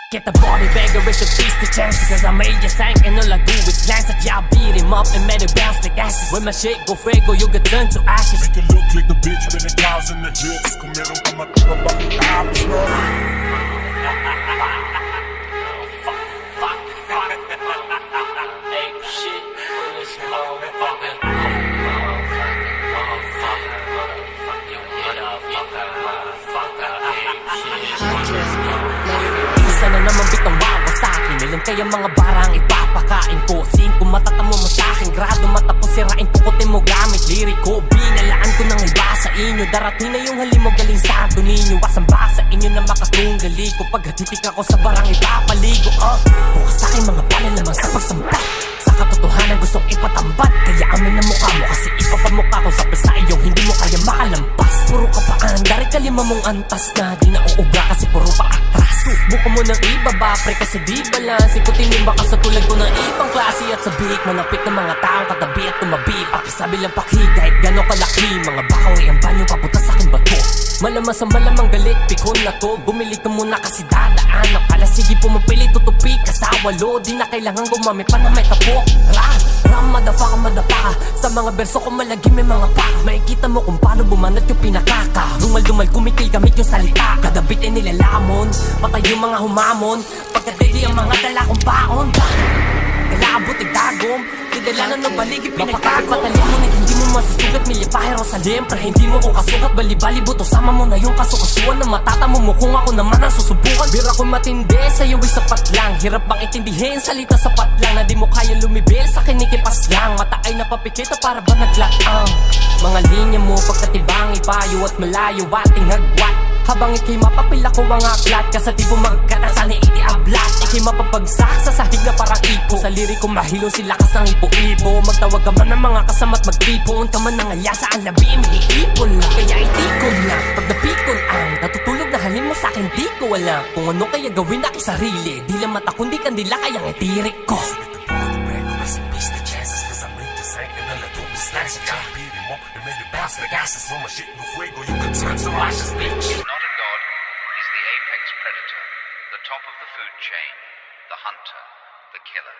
Get the body bagger, it's a piece to chances. Cause I made you sank and all I do is glance at y'all, beat him up and made it bounce like ashes. When my shit go fuego, you get turned to ashes. Make it look like the bitch with 1,000 hits. Comieron pa matropa mi abs, no. Hey, shit, when this motherfucker. Isa na naman bitang wawa sa'kin. Ilan kaya mga barang ipapakain ko? Singko matatamo mo sa'kin. Grado matapos sirain pukutin mo gamit liriko. Binalaan ko ng iba sa inyo. Darating na yung halim mo galing sa ato ninyo. Kasamba sa inyo na makatunggali ko. Pag hatitik ako sa barang ipapaligo. Bukas sa'kin mga pala naman sa pagsampa. Sa katotohanan gustong ipatambat. Kaya amin na mukha mo kasi ipapamukha ko sa sa iyong hindi mo kaya makalampas. Puro kapaan, dari kalima mong antas na di na uuga kasi puro pa atras. Buko mo ng ibaba, pre kasi di balance. Ikutin yung baka sa tulad ko ng ibang klase. At sabik manapit ng mga taong katabi at tumabi. Pakisabi lang paki kahit gano'ng kalaki. Mga bakaw ay ang banyo papunta sa aking bato. Malamas ang malamang galit, pikon na to. Bumili ka muna kasi dadaan. Akala sige pumapili, tutupi ka sa walo. Di na kailangan gumamit pa na may tapok. Ram, madapa ka. Sa mga berso ko malagi may mga paka. Makikita mo kung paano bumanat yung pinakaka. Dumal-dumal kumikil gamit yung salita. Kada bit ay nilalamon, patay yung mga humamon. Pagkadali ang mga dala kong paon. Kalaabot ay dagom, tidalanan ng baligid pinagkagom. Mapatalin mo na hindi mo masusugat milipahe Rosalim. Pre hindi mo ko kasukat, bali-bali buto. Sama mo na yung kasukasuan na matatamo mo kung ako naman ang susubukan. Bira ko matindi, sa'yo ay sapat lang. Hirap bang itindihin, salita sapat lang. Na di mo kaya lumibil, sa kinikipas lang. Mata ay napapikita para ba naglaang. Mga linya mo pagkatibang ibayo at malayo ating hagwat. Habang ikay mapapila ko ang aklat. Kasatibo magkatasan ni iti ablat. Ikay mapapagsak sa sahig na parang ipo. Sa liriko mahilo sila kasang ipo-ipo. Magtawag ka man ng mga kasama't magtipon. Ka man ng alyasa ang labi, iipon lang. Kaya itikon lang, pag napikon ang natutulog na halin mo sa'kin di ko alam. Kung ano kaya gawin na sarili. Di lang mata kundi kandila kayang itirik ko. Like ashes when my shit go fuego, you can turn to ashes, bitch. Not a god, he's the apex predator, the top of the food chain, the hunter, the killer.